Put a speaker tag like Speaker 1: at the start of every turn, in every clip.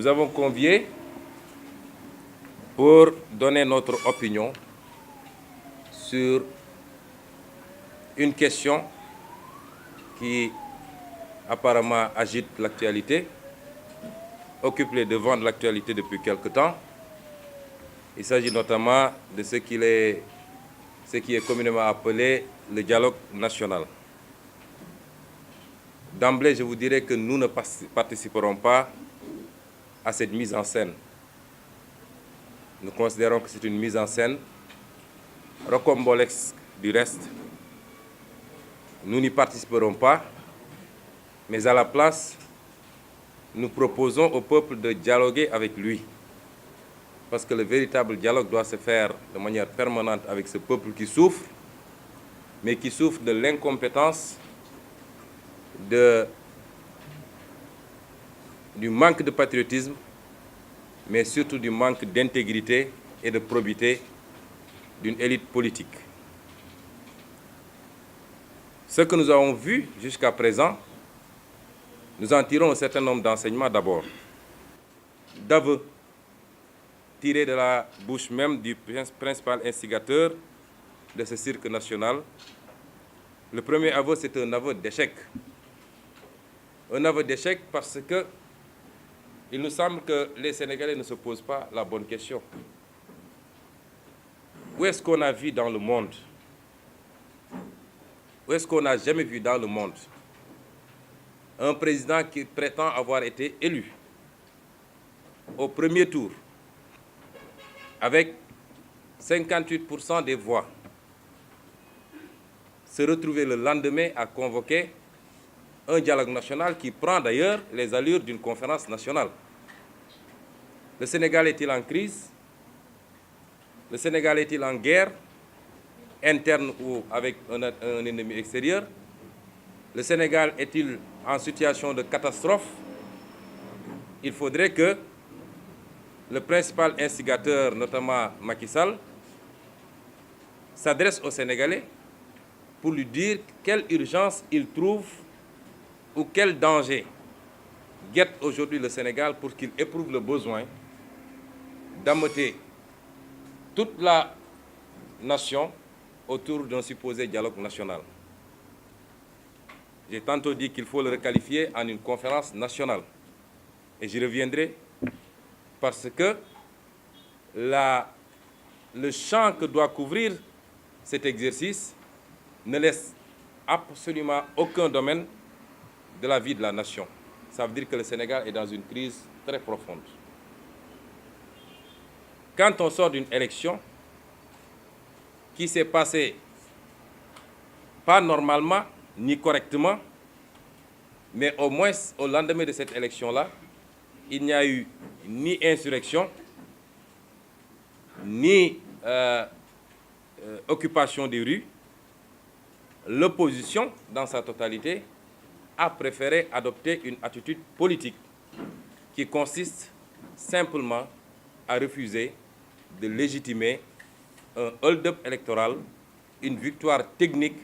Speaker 1: Nous avons convié pour donner notre opinion sur une question qui apparemment agite l'actualité, occupe les devants de l'actualité depuis quelque temps. Il s'agit notamment de ce qui est communément appelé le dialogue national. D'emblée, je vous dirais que nous ne participerons pas à cette mise en scène. Nous considérons que c'est une mise en scène rocambolesque du reste. Nous n'y participerons pas, mais à la place, nous proposons au peuple de dialoguer avec lui. Parce que le véritable dialogue doit se faire de manière permanente avec ce peuple qui souffre, mais qui souffre de l'incompétence, du manque de patriotisme, mais surtout du manque d'intégrité et de probité d'une élite politique. Ce que nous avons vu jusqu'à présent, nous en tirons un certain nombre d'enseignements d'abord. D'aveux tirés de la bouche même du principal instigateur de ce cirque national. Le premier aveu, c'est un aveu d'échec. Un aveu d'échec parce que il nous semble que les Sénégalais ne se posent pas la bonne question. Où est-ce qu'on a vu dans le monde? Où est-ce qu'on n'a jamais vu dans le monde un président qui prétend avoir été élu au premier tour avec 58% des voix, se retrouver le lendemain à convoquer un dialogue national qui prend d'ailleurs les allures d'une conférence nationale. Le Sénégal est-il en crise? Le Sénégal est-il en guerre interne ou avec un ennemi extérieur? Le Sénégal est-il en situation de catastrophe? Il faudrait que le principal instigateur, notamment Macky Sall, s'adresse aux Sénégalais pour lui dire quelle urgence il trouve ou quel danger guette aujourd'hui le Sénégal pour qu'il éprouve le besoin d'ameuter toute la nation autour d'un supposé dialogue national. J'ai tantôt dit qu'il faut le requalifier en une conférence nationale. Et j'y reviendrai parce que le champ que doit couvrir cet exercice ne laisse absolument aucun domaine de la vie de la nation. Ça veut dire que le Sénégal est dans une crise très profonde. Quand on sort d'une élection qui s'est passée pas normalement ni correctement, mais au moins au lendemain de cette élection-là, il n'y a eu ni insurrection, ni occupation des rues. L'opposition, dans sa totalité, a préféré adopter une attitude politique qui consiste simplement à refuser de légitimer un hold-up électoral, une victoire technique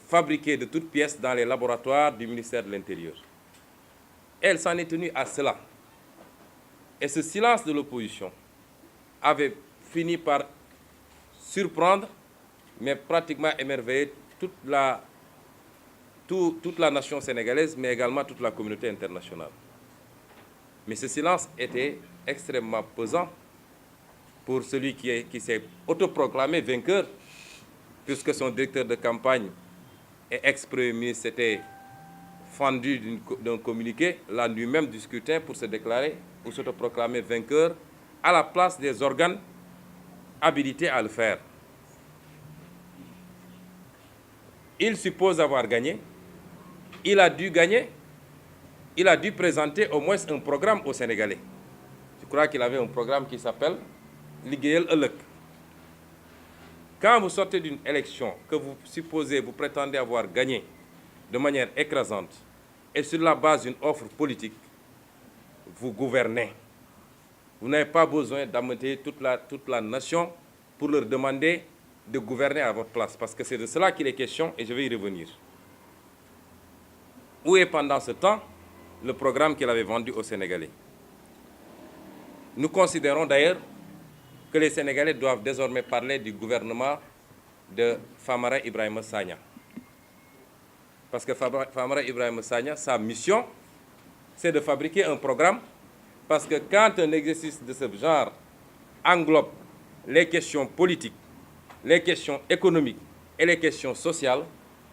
Speaker 1: fabriquée de toutes pièces dans les laboratoires du ministère de l'Intérieur. Elle s'en est tenue à cela. Et ce silence de l'opposition avait fini par surprendre, mais pratiquement émerveiller toute la nation sénégalaise, mais également toute la communauté internationale. Mais ce silence était extrêmement pesant pour celui qui s'est autoproclamé vainqueur, puisque son directeur de campagne et ex-premier ministre s'était fendu d'un communiqué la nuit même du scrutin pour se déclarer ou s'autoproclamer vainqueur à la place des organes habilités à le faire. Il suppose avoir gagné. Il a dû gagner. Il a dû présenter au moins un programme aux Sénégalais. Je crois qu'il avait un programme qui s'appelle Liggéeyal Ëllëg. Quand vous sortez d'une élection que vous supposez, vous prétendez avoir gagné de manière écrasante et sur la base d'une offre politique, vous gouvernez. Vous n'avez pas besoin d'ameuter toute la nation pour leur demander de gouverner à votre place, parce que c'est de cela qu'il est question et je vais y revenir. Où est pendant ce temps le programme qu'il avait vendu aux Sénégalais. Nous considérons d'ailleurs que les Sénégalais doivent désormais parler du gouvernement de Famara Ibrahima Sagna. Parce que Famara Ibrahima Sagna, sa mission, c'est de fabriquer un programme, parce que quand un exercice de ce genre englobe les questions politiques, les questions économiques et les questions sociales,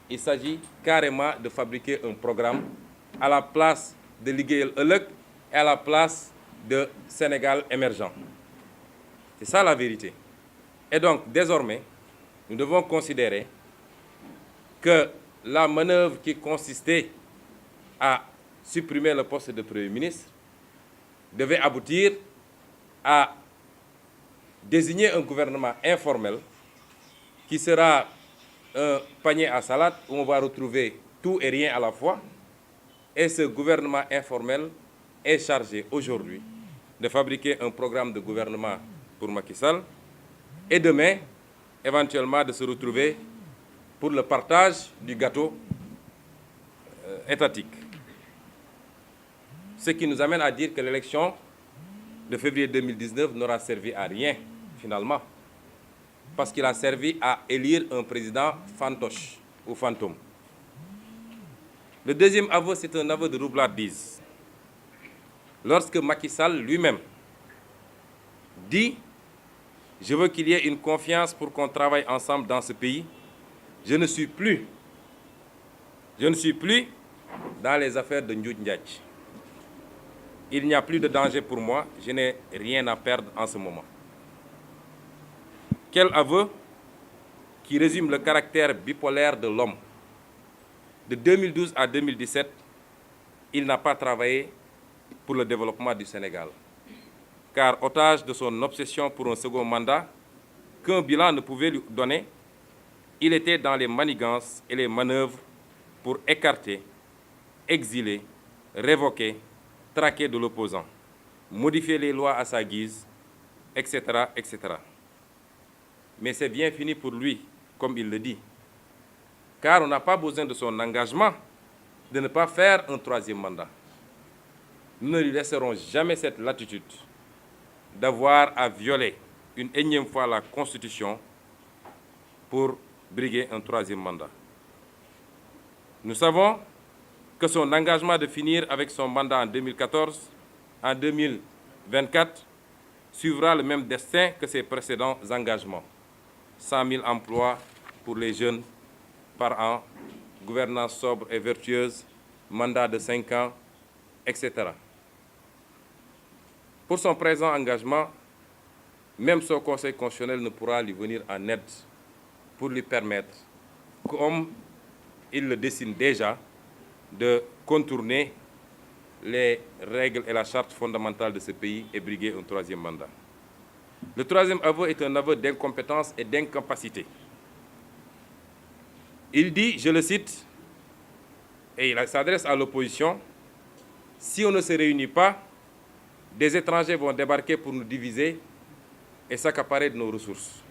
Speaker 1: il s'agit carrément de fabriquer un programme à la place de Liggéeyal Ëllëg et à la place de Sénégal émergent. C'est ça la vérité. Et donc, désormais, nous devons considérer que la manœuvre qui consistait à supprimer le poste de Premier ministre devait aboutir à désigner un gouvernement informel qui sera un panier à salade où on va retrouver tout et rien à la fois. Et ce gouvernement informel est chargé aujourd'hui de fabriquer un programme de gouvernement pour Macky Sall et demain, éventuellement, de se retrouver pour le partage du gâteau étatique. Ce qui nous amène à dire que l'élection de février 2019 n'aura servi à rien, finalement, parce qu'il a servi à élire un président fantoche ou fantôme. Le deuxième aveu, c'est un aveu de roublardise. Lorsque Macky Sall lui-même dit « Je veux qu'il y ait une confiance pour qu'on travaille ensemble dans ce pays », je ne suis plus dans les affaires de Ndiouj Ndiaye. Il n'y a plus de danger pour moi, je n'ai rien à perdre en ce moment. Quel aveu qui résume le caractère bipolaire de l'homme. De 2012 à 2017, il n'a pas travaillé pour le développement du Sénégal. Car otage de son obsession pour un second mandat, qu'un bilan ne pouvait lui donner, il était dans les manigances et les manœuvres pour écarter, exiler, révoquer, traquer de l'opposant, modifier les lois à sa guise, etc., etc. Mais c'est bien fini pour lui, comme il le dit. Car on n'a pas besoin de son engagement de ne pas faire un troisième mandat. Nous ne lui laisserons jamais cette latitude d'avoir à violer une énième fois la Constitution pour briguer un troisième mandat. Nous savons que son engagement de finir avec son mandat en 2014, en 2024, suivra le même destin que ses précédents engagements. 100 000 emplois pour les jeunes par an, gouvernance sobre et vertueuse, mandat de 5 ans, etc. Pour son présent engagement, même son Conseil constitutionnel ne pourra lui venir en aide pour lui permettre, comme il le dessine déjà, de contourner les règles et la charte fondamentale de ce pays et briguer un troisième mandat. Le troisième aveu est un aveu d'incompétence et d'incapacité. Il dit, je le cite, et il s'adresse à l'opposition, « Si on ne se réunit pas, des étrangers vont débarquer pour nous diviser et s'accaparer de nos ressources. »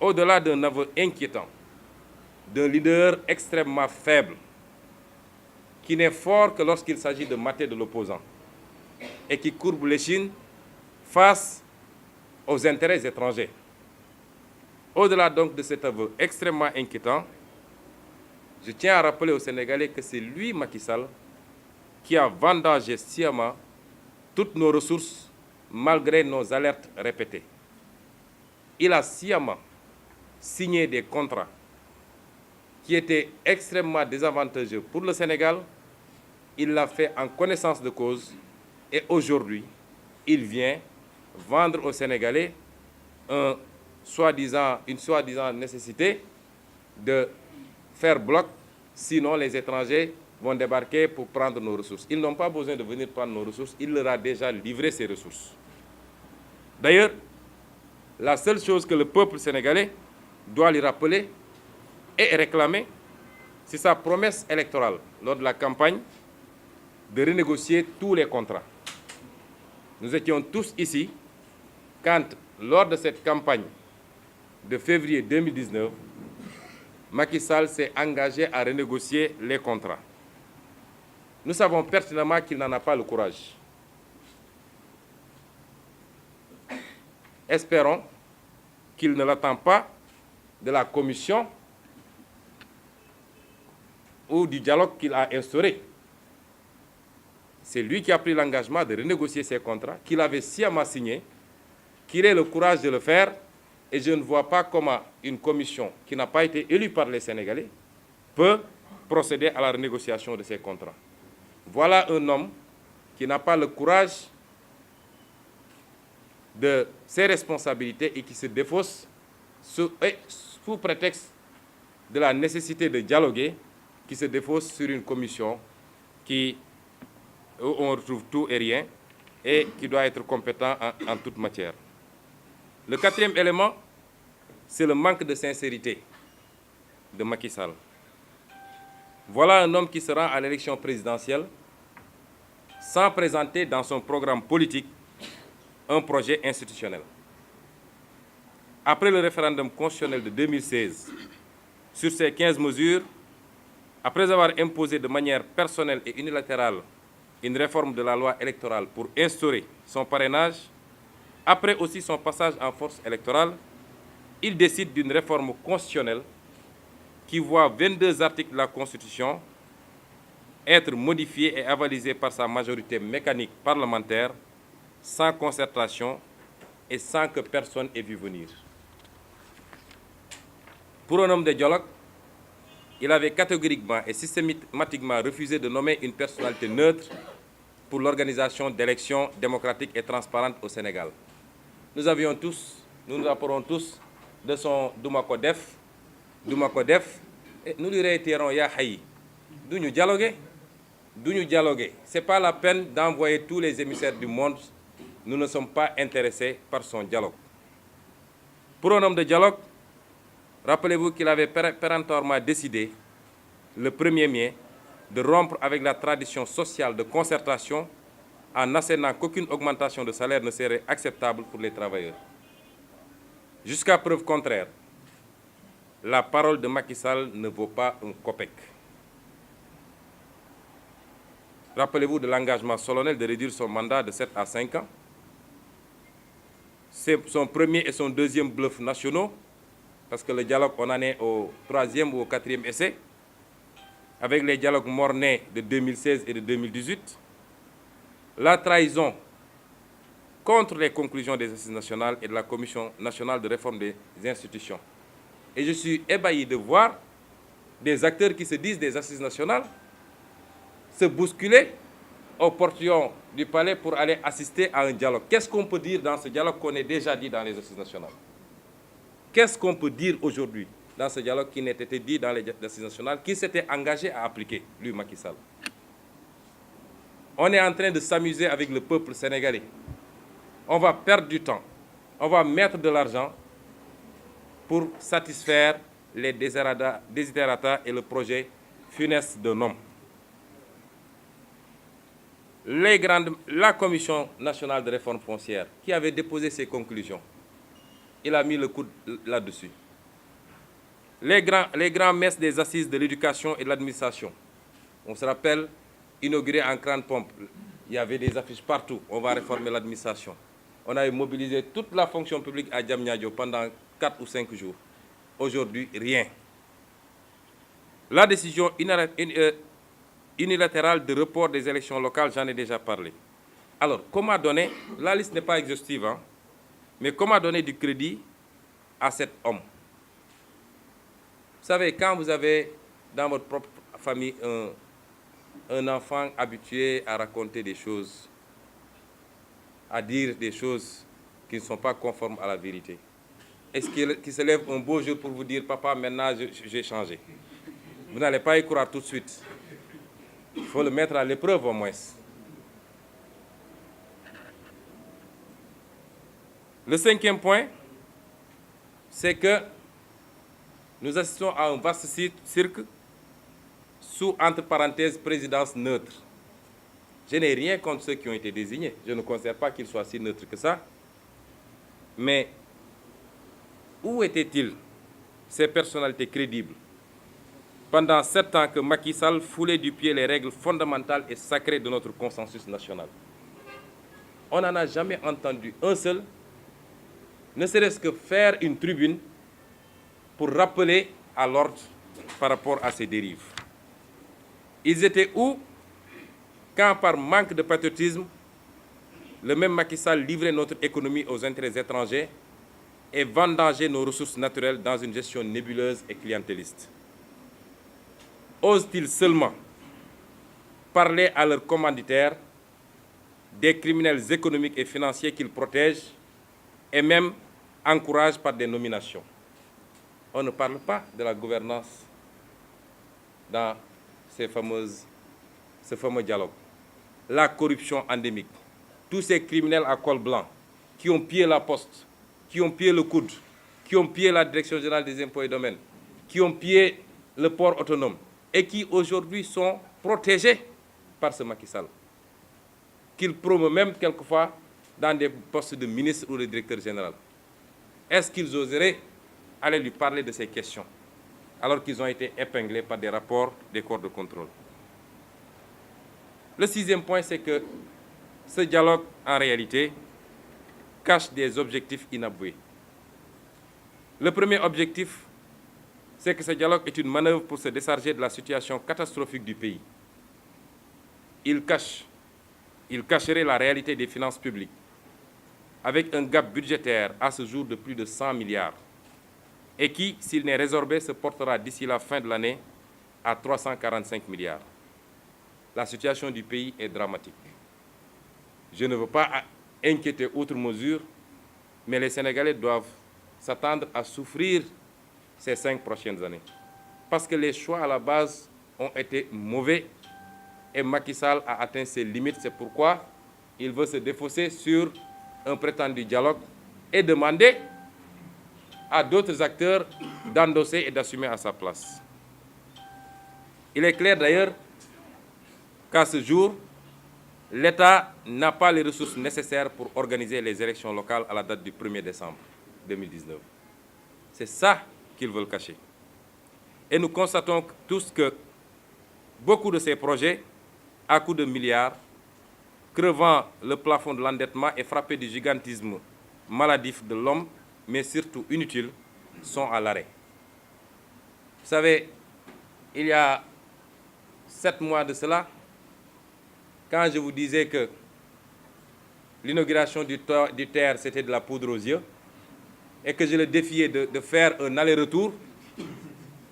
Speaker 1: Au-delà d'un aveu inquiétant, d'un leader extrêmement faible, qui n'est fort que lorsqu'il s'agit de mater de l'opposant et qui courbe l'échine face aux intérêts étrangers. Au-delà donc de cet aveu extrêmement inquiétant, je tiens à rappeler aux Sénégalais que c'est lui, Macky Sall, qui a vendangé sciemment toutes nos ressources malgré nos alertes répétées. Il a sciemment signé des contrats qui étaient extrêmement désavantageux pour le Sénégal. Il l'a fait en connaissance de cause et aujourd'hui, il vient vendre aux Sénégalais une soi-disant nécessité de faire bloc, sinon les étrangers vont débarquer pour prendre nos ressources. Ils n'ont pas besoin de venir prendre nos ressources, il leur a déjà livré ces ressources. D'ailleurs, la seule chose que le peuple sénégalais doit lui rappeler et réclamer, c'est sa promesse électorale lors de la campagne de renégocier tous les contrats. Nous étions tous ici quand, lors de cette campagne de février 2019, Macky Sall s'est engagé à renégocier les contrats. Nous savons pertinemment qu'il n'en a pas le courage. Espérons qu'il ne l'attend pas de la commission ou du dialogue qu'il a instauré. C'est lui qui a pris l'engagement de renégocier ses contrats, qu'il avait sciemment signés, qu'il ait le courage de le faire, et je ne vois pas comment une commission qui n'a pas été élue par les Sénégalais peut procéder à la renégociation de ces contrats. Voilà un homme qui n'a pas le courage de ses responsabilités et qui se défausse sous prétexte de la nécessité de dialoguer, qui se défausse sur une commission où on retrouve tout et rien et qui doit être compétent en toute matière. Le quatrième élément, c'est le manque de sincérité de Macky Sall. Voilà un homme qui se rend à l'élection présidentielle sans présenter dans son programme politique un projet institutionnel. Après le référendum constitutionnel de 2016, sur ces 15 mesures, après avoir imposé de manière personnelle et unilatérale une réforme de la loi électorale pour instaurer son parrainage, après aussi son passage en force électorale, il décide d'une réforme constitutionnelle qui voit 22 articles de la Constitution être modifiés et avalisés par sa majorité mécanique parlementaire, sans concertation et sans que personne ait vu venir. Pour un homme de dialogue, il avait catégoriquement et systématiquement refusé de nommer une personnalité neutre pour l'organisation d'élections démocratiques et transparentes au Sénégal. Nous nous apportons tous de son Doumakodef, et nous lui réitérons Ya Haï, d'où nous dialoguer. Ce n'est pas la peine d'envoyer tous les émissaires du monde. Nous ne sommes pas intéressés par son dialogue. Pour un homme de dialogue, rappelez-vous qu'il avait péremptoirement décidé, le 1er mai, de rompre avec la tradition sociale de concertation en assénant qu'aucune augmentation de salaire ne serait acceptable pour les travailleurs. Jusqu'à preuve contraire, la parole de Macky Sall ne vaut pas un copec. Rappelez-vous de l'engagement solennel de réduire son mandat de 7 à 5 ans. C'est son premier et son deuxième bluff nationaux, parce que le dialogue, on en est au 3e ou au 4e essai, avec les dialogues mornais de 2016 et de 2018. La trahison contre les conclusions des assises nationales et de la Commission nationale de réforme des institutions. Et je suis ébahi de voir des acteurs qui se disent des assises nationales se bousculer au portillon du palais pour aller assister à un dialogue. Qu'est-ce qu'on peut dire dans ce dialogue qu'on a déjà dit dans les assises nationales? Qu'est-ce qu'on peut dire aujourd'hui dans ce dialogue qui n'était été dit dans les assises nationales, qui s'était engagé à appliquer, lui, Macky Sall? On est en train de s'amuser avec le peuple sénégalais. On va perdre du temps. On va mettre de l'argent pour satisfaire les desiderata et le projet funeste d'un homme. La Commission nationale de réforme foncière, qui avait déposé ses conclusions, il a mis le coude là-dessus. Les grands messes des assises de l'éducation et de l'administration, on se rappelle, inauguré en grande pompe, il y avait des affiches partout, on va réformer l'administration. On a mobilisé toute la fonction publique à Diamniadio pendant 4 ou 5 jours. Aujourd'hui, rien. La décision unilatérale de report des élections locales, j'en ai déjà parlé. Alors, comment donner, la liste n'est pas exhaustive, hein, mais comment donner du crédit à cet homme? Vous savez, quand vous avez dans votre propre famille un enfant habitué à raconter des choses, à dire des choses qui ne sont pas conformes à la vérité, est-ce qu'il se lève un beau jour pour vous dire « Papa, maintenant j'ai changé ». Vous n'allez pas y croire tout de suite. Il faut le mettre à l'épreuve au moins. Le 5e point, c'est que nous assistons à un vaste cirque sous, entre parenthèses, présidence neutre. Je n'ai rien contre ceux qui ont été désignés. Je ne considère pas qu'ils soient si neutres que ça. Mais où étaient-ils, ces personnalités crédibles, pendant 7 ans que Macky Sall foulait du pied les règles fondamentales et sacrées de notre consensus national. On n'en a jamais entendu un seul, ne serait-ce que faire une tribune pour rappeler à l'ordre par rapport à ces dérives. Ils étaient où quand, par manque de patriotisme, le même Macky Sall livrait notre économie aux intérêts étrangers et vendangeait nos ressources naturelles dans une gestion nébuleuse et clientéliste? Osent-ils seulement parler à leurs commanditaires, des criminels économiques et financiers qu'ils protègent et même encouragent par des nominations? On ne parle pas de la gouvernance dans ce fameux dialogue. La corruption endémique, tous ces criminels à col blanc qui ont pillé la poste, qui ont pillé le coude, qui ont pillé la direction générale des impôts et domaines, qui ont pillé le port autonome et qui aujourd'hui sont protégés par ce Macky Sall, qu'il promeut même quelquefois dans des postes de ministre ou de directeur général. Est-ce qu'ils oseraient aller lui parler de ces questions alors qu'ils ont été épinglés par des rapports des corps de contrôle? Le 6e point, c'est que ce dialogue, en réalité, cache des objectifs inavoués. Le premier objectif, c'est que ce dialogue est une manœuvre pour se décharger de la situation catastrophique du pays. Il cacherait la réalité des finances publiques, avec un gap budgétaire à ce jour de plus de 100 milliards, et qui, s'il n'est résorbé, se portera d'ici la fin de l'année à 345 milliards. La situation du pays est dramatique. Je ne veux pas inquiéter outre mesure, mais les Sénégalais doivent s'attendre à souffrir ces 5 prochaines années. Parce que les choix à la base ont été mauvais et Macky Sall a atteint ses limites. C'est pourquoi il veut se défausser sur un prétendu dialogue et demander à d'autres acteurs d'endosser et d'assumer à sa place. Il est clair d'ailleurs qu'à ce jour, l'État n'a pas les ressources nécessaires pour organiser les élections locales à la date du 1er décembre 2019. C'est ça qu'ils veulent cacher. Et nous constatons tous que beaucoup de ces projets, à coups de milliards, crevant le plafond de l'endettement et frappés du gigantisme maladif de l'homme, mais surtout inutiles, sont à l'arrêt. Vous savez, il y a 7 mois de cela, quand je vous disais que l'inauguration du TER, c'était de la poudre aux yeux, et que je le défiais de faire un aller-retour,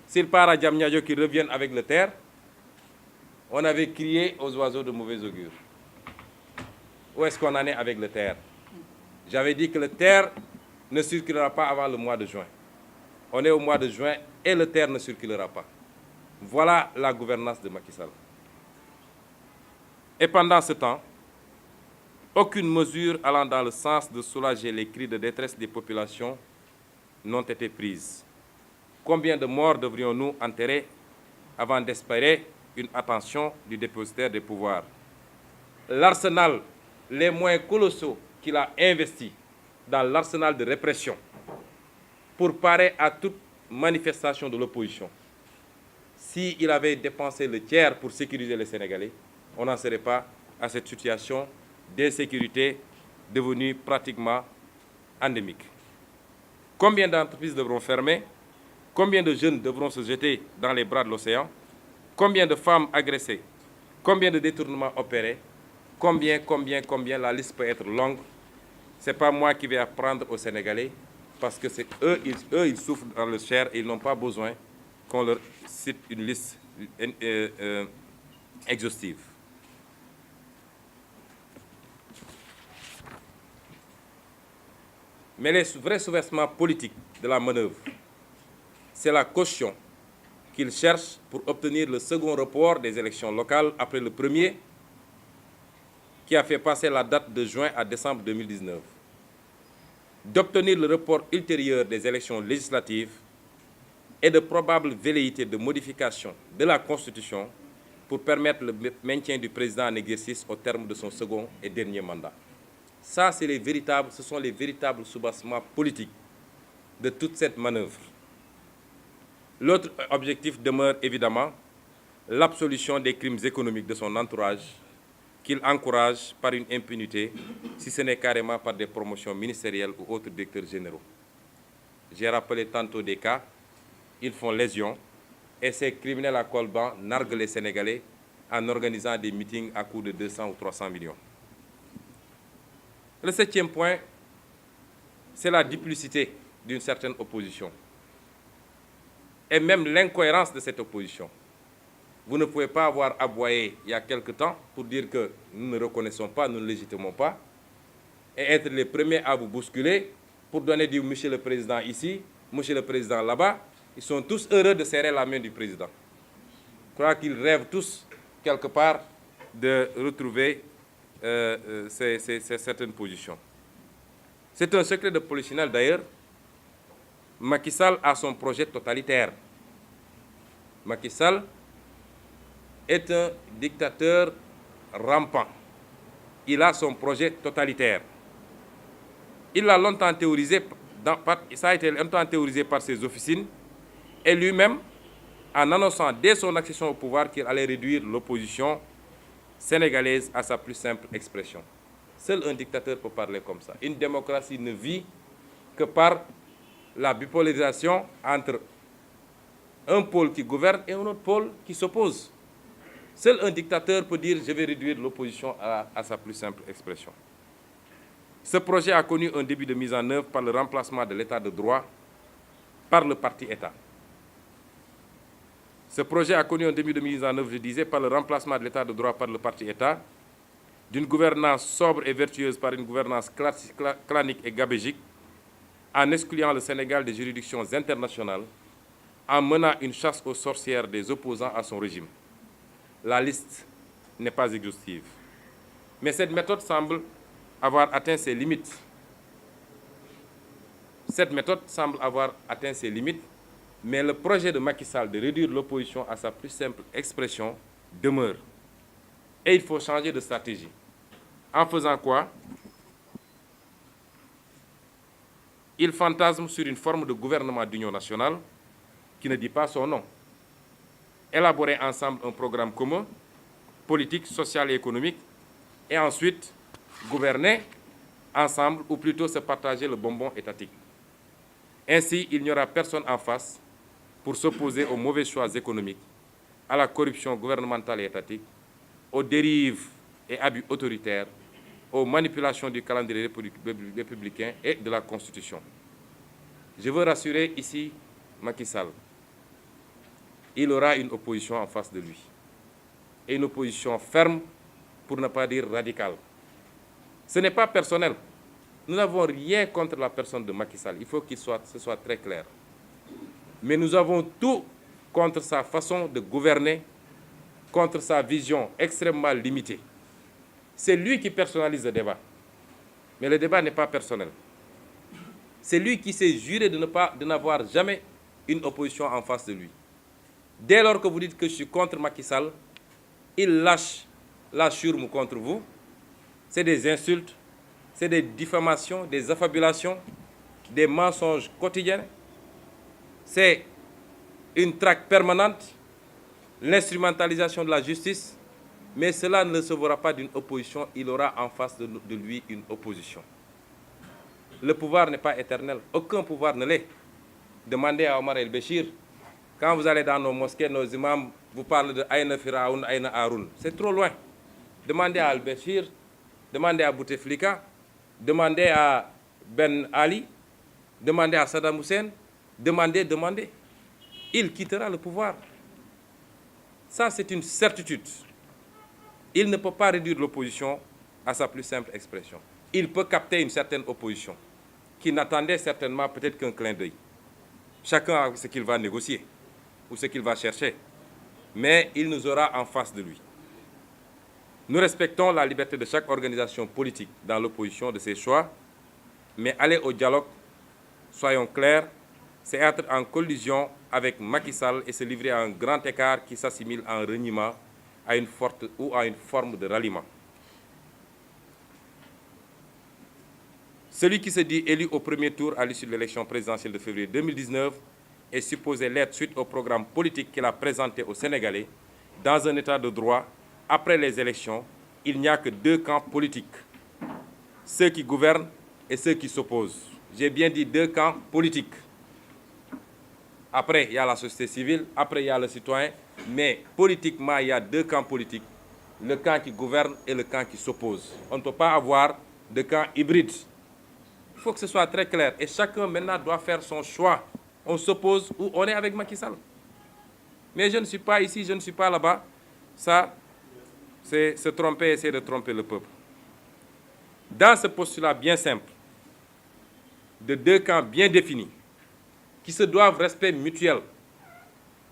Speaker 1: s'il part à Diamniadio qu'il revienne avec le TER, on avait crié aux oiseaux de mauvais augure. Où est-ce qu'on en est avec le TER? J'avais dit que le TER ne circulera pas avant le mois de juin. On est au mois de juin et le TER ne circulera pas. Voilà la gouvernance de Macky Sall. Et pendant ce temps, aucune mesure allant dans le sens de soulager les cris de détresse des populations n'ont été prises. Combien de morts devrions-nous enterrer avant d'espérer une attention du dépositaire des pouvoirs? L'arsenal, les moyens colossaux qu'il a investis dans l'arsenal de répression pour parer à toute manifestation de l'opposition, s'il avait dépensé le tiers pour sécuriser les Sénégalais, on n'en serait pas à cette situation d'insécurité devenue pratiquement endémique. Combien d'entreprises devront fermer? Combien de jeunes devront se jeter dans les bras de l'océan? Combien de femmes agressées? Combien de détournements opérés? Combien, la liste peut être longue. Ce n'est pas moi qui vais apprendre aux Sénégalais, parce que c'est eux, ils souffrent dans le chair et ils n'ont pas besoin qu'on leur cite une liste exhaustive. Mais les vrais sous-versements politiques de la manœuvre, c'est la caution qu'ils cherchent pour obtenir le second report des élections locales après le premier, qui a fait passer la date de juin à décembre 2019. D'obtenir le report ultérieur des élections législatives et de probables velléités de modification de la Constitution pour permettre le maintien du président en exercice au terme de son second et dernier mandat. Ça, ce sont les véritables soubassements politiques de toute cette manœuvre. L'autre objectif demeure évidemment l'absolution des crimes économiques de son entourage, qu'il encourage par une impunité, si ce n'est carrément par des promotions ministérielles ou autres directeurs généraux. J'ai rappelé tantôt des cas, ils font légion, et ces criminels à col blanc narguent les Sénégalais en organisant des meetings à coût de 200 ou 300 millions. Le 7e point, c'est la duplicité d'une certaine opposition, et même l'incohérence de cette opposition. Vous ne pouvez pas avoir aboyé il y a quelque temps pour dire que nous ne reconnaissons pas, nous ne légitimons pas, et être les premiers à vous bousculer pour donner du monsieur le président ici, monsieur le président là-bas. Ils sont tous heureux de serrer la main du président. Je crois qu'ils rêvent tous, quelque part, de retrouver certaines positions. C'est un secret de polichinelle d'ailleurs. Macky Sall a son projet totalitaire. Macky Sall est un dictateur rampant. Il a son projet totalitaire. Il l'a longtemps théorisé, ça a été longtemps théorisé par ses officines, et lui-même, en annonçant dès son accession au pouvoir qu'il allait réduire l'opposition sénégalaise à sa plus simple expression. Seul un dictateur peut parler comme ça. Une démocratie ne vit que par la bipolarisation entre un pôle qui gouverne et un autre pôle qui s'oppose. Seul un dictateur peut dire « je vais réduire l'opposition à sa plus simple expression ». Ce projet a connu un début de mise en œuvre par le remplacement de l'état de droit par le parti-État. Ce projet a connu un début de mise en œuvre, je disais, par le remplacement de l'état de droit par le parti-État, d'une gouvernance sobre et vertueuse par une gouvernance clanique et gabégique, en excluant le Sénégal des juridictions internationales, en menant une chasse aux sorcières des opposants à son régime. La liste n'est pas exhaustive. Mais cette méthode semble avoir atteint ses limites. Cette méthode semble avoir atteint ses limites, mais le projet de Macky Sall de réduire l'opposition à sa plus simple expression demeure. Et il faut changer de stratégie. En faisant quoi? Il fantasme sur une forme de gouvernement d'union nationale qui ne dit pas son nom. Élaborer ensemble un programme commun, politique, social et économique, et ensuite gouverner ensemble, ou plutôt se partager le bonbon étatique. Ainsi, il n'y aura personne en face pour s'opposer aux mauvais choix économiques, à la corruption gouvernementale et étatique, aux dérives et abus autoritaires, aux manipulations du calendrier républicain et de la Constitution. Je veux rassurer ici Macky Sall. Il aura une opposition en face de lui. Et une opposition ferme, pour ne pas dire radicale. Ce n'est pas personnel. Nous n'avons rien contre la personne de Macky Sall. Il faut que ce soit très clair. Mais nous avons tout contre sa façon de gouverner, contre sa vision extrêmement limitée. C'est lui qui personnalise le débat. Mais le débat n'est pas personnel. C'est lui qui s'est juré de n'avoir jamais une opposition en face de lui. Dès lors que vous dites que je suis contre Macky Sall, il lâche la churme contre vous. C'est des insultes, c'est des diffamations, des affabulations, des mensonges quotidiens. C'est une traque permanente, l'instrumentalisation de la justice. Mais cela ne se verra pas d'une opposition, il aura en face de lui une opposition. Le pouvoir n'est pas éternel, aucun pouvoir ne l'est. Demandez à Omar el-Béchir, quand vous allez dans nos mosquées, nos imams vous parlent de Aïna Firaoun, Aïna Haroun. C'est trop loin. Demandez à al-Béchir, demandez à Bouteflika, demandez à Ben Ali, demandez à Saddam Hussein, demandez. Il quittera le pouvoir. Ça, c'est une certitude. Il ne peut pas réduire l'opposition à sa plus simple expression. Il peut capter une certaine opposition qui n'attendait certainement peut-être qu'un clin d'œil. Chacun a ce qu'il va négocier ou ce qu'il va chercher. Mais il nous aura en face de lui. Nous respectons la liberté de chaque organisation politique dans l'opposition de ses choix, mais aller au dialogue, soyons clairs, c'est être en collision avec Macky Sall et se livrer à un grand écart qui s'assimile à un reniement à une forme de ralliement. Celui qui se dit élu au premier tour à l'issue de l'élection présidentielle de février 2019 est supposé l'être suite au programme politique qu'il a présenté aux Sénégalais. Dans un état de droit, après les élections, il n'y a que deux camps politiques, ceux qui gouvernent et ceux qui s'opposent. J'ai bien dit deux camps politiques. Après, il y a la société civile, après, il y a le citoyen, mais politiquement, il y a deux camps politiques, le camp qui gouverne et le camp qui s'oppose. On ne peut pas avoir de camp hybride. Il faut que ce soit très clair et chacun maintenant doit faire son choix. On s'oppose ou on est avec Macky Sall. Mais je ne suis pas ici, je ne suis pas là-bas. Ça, c'est se tromper, essayer de tromper le peuple. Dans ce postulat bien simple, de deux camps bien définis, qui se doivent respect mutuel,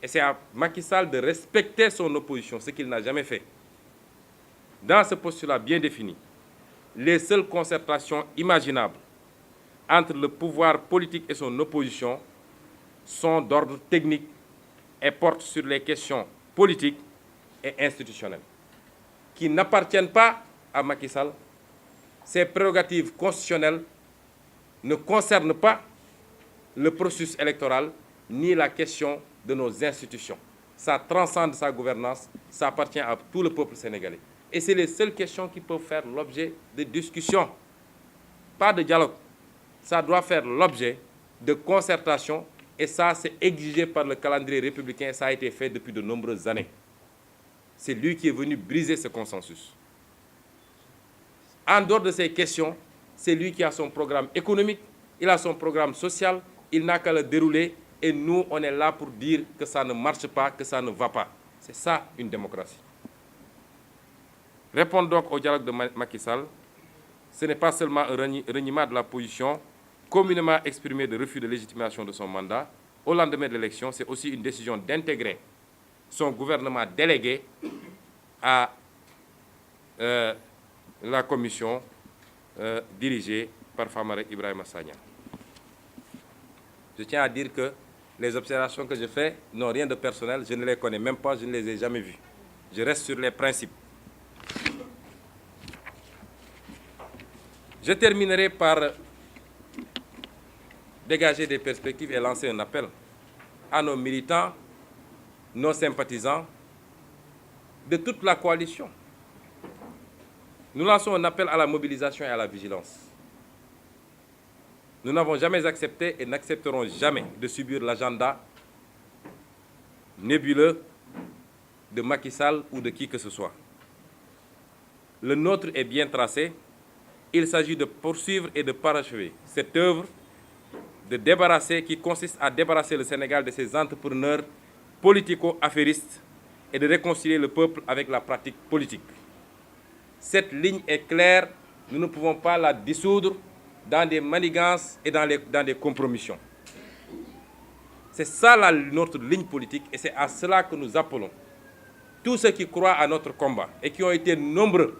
Speaker 1: et c'est à Macky Sall de respecter son opposition, ce qu'il n'a jamais fait. Dans ce postulat bien défini, les seules concertations imaginables entre le pouvoir politique et son opposition sont d'ordre technique et portent sur les questions politiques et institutionnelles, qui n'appartiennent pas à Macky Sall. Ces prérogatives constitutionnelles ne concernent pas le processus électoral ni la question de nos institutions. Ça transcende sa gouvernance, ça appartient à tout le peuple sénégalais. Et c'est les seules questions qui peuvent faire l'objet de discussions, pas de dialogue. Ça doit faire l'objet de concertation et ça, c'est exigé par le calendrier républicain et ça a été fait depuis de nombreuses années. C'est lui qui est venu briser ce consensus. En dehors de ces questions, c'est lui qui a son programme économique, il a son programme social, il n'a qu'à le dérouler et nous, on est là pour dire que ça ne marche pas, que ça ne va pas. C'est ça, une démocratie. Répondre donc au dialogue de Macky Sall, ce n'est pas seulement un reniement de la position communément exprimée de refus de légitimation de son mandat. Au lendemain de l'élection, c'est aussi une décision d'intégrer son gouvernement délégué à la commission dirigée par Famara Ibrahima Sagna. Je tiens à dire que les observations que je fais n'ont rien de personnel, je ne les connais même pas, je ne les ai jamais vues. Je reste sur les principes. Je terminerai par dégager des perspectives et lancer un appel à nos militants, nos sympathisants, de toute la coalition. Nous lançons un appel à la mobilisation et à la vigilance. Nous n'avons jamais accepté et n'accepterons jamais de subir l'agenda nébuleux de Macky Sall ou de qui que ce soit. Le nôtre est bien tracé. Il s'agit de poursuivre et de parachever cette œuvre qui consiste à débarrasser le Sénégal de ses entrepreneurs politico-affairistes et de réconcilier le peuple avec la pratique politique. Cette ligne est claire, nous ne pouvons pas la dissoudre dans des manigances et dans des compromissions. C'est ça notre ligne politique et c'est à cela que nous appelons tous ceux qui croient à notre combat et qui ont été nombreux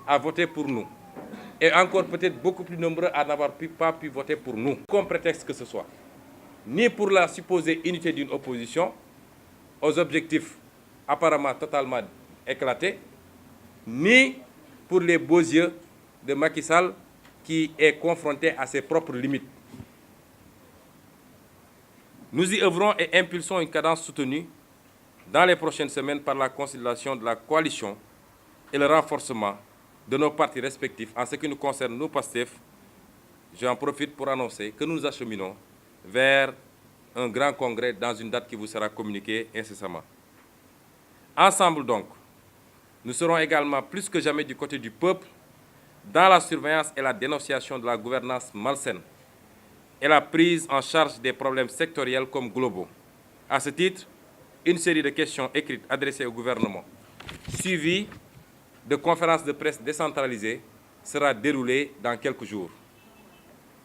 Speaker 1: à voter pour nous. Et encore peut-être beaucoup plus nombreux à n'avoir pas pu voter pour nous, comme prétexte que ce soit. Ni pour la supposée unité d'une opposition, aux objectifs apparemment totalement éclatés, ni pour les beaux yeux de Macky Sall qui est confronté à ses propres limites. Nous y œuvrons et impulsons une cadence soutenue dans les prochaines semaines par la consolidation de la coalition et le renforcement de nos partis respectifs. En ce qui nous concerne, nous, PASTEF, j'en profite pour annoncer que nous nous acheminons vers un grand congrès dans une date qui vous sera communiquée incessamment. Ensemble donc, nous serons également plus que jamais du côté du peuple dans la surveillance et la dénonciation de la gouvernance malsaine et la prise en charge des problèmes sectoriels comme globaux. À ce titre, une série de questions écrites adressées au gouvernement, suivies de conférences de presse décentralisées, sera déroulée dans quelques jours.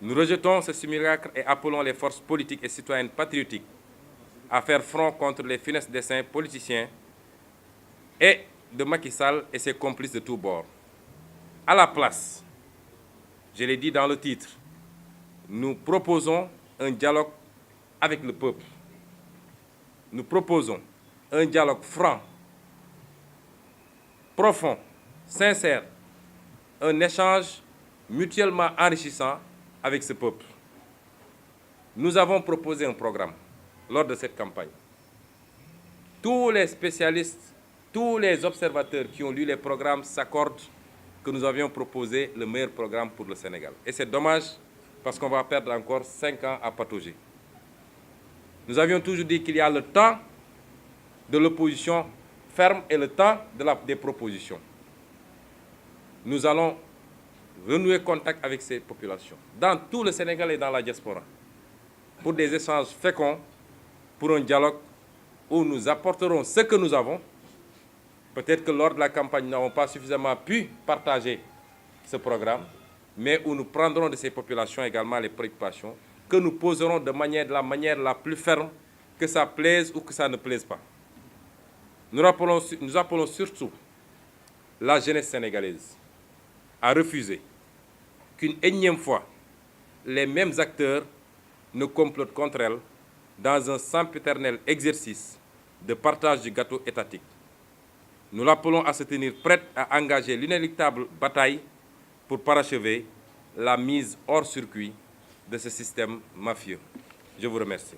Speaker 1: Nous rejetons ce simulacre et appelons les forces politiques et citoyennes patriotiques à faire front contre les funestes desseins politiciens et de Macky Sall et ses complices de tous bords. À la place, je l'ai dit dans le titre, nous proposons un dialogue avec le peuple. Nous proposons un dialogue franc, profond, sincère, un échange mutuellement enrichissant avec ce peuple. Nous avons proposé un programme lors de cette campagne. Tous les spécialistes, tous les observateurs qui ont lu les programmes s'accordent que nous avions proposé le meilleur programme pour le Sénégal. Et c'est dommage parce qu'on va perdre encore 5 ans à patauger. Nous avions toujours dit qu'il y a le temps de l'opposition ferme et le temps des propositions. Nous allons renouer contact avec ces populations, dans tout le Sénégal et dans la diaspora, pour des échanges féconds, pour un dialogue où nous apporterons ce que nous avons. Peut-être que lors de la campagne, nous n'avons pas suffisamment pu partager ce programme, mais où nous prendrons de ces populations également les préoccupations, que nous poserons de la manière la plus ferme, que ça plaise ou que ça ne plaise pas. Nous appelons surtout la jeunesse sénégalaise à refuser qu'une énième fois, les mêmes acteurs ne complotent contre elle dans un sempiternel exercice de partage du gâteau étatique. Nous l'appelons à se tenir prête à engager l'inéluctable bataille pour parachever la mise hors circuit de ce système mafieux. Je vous remercie.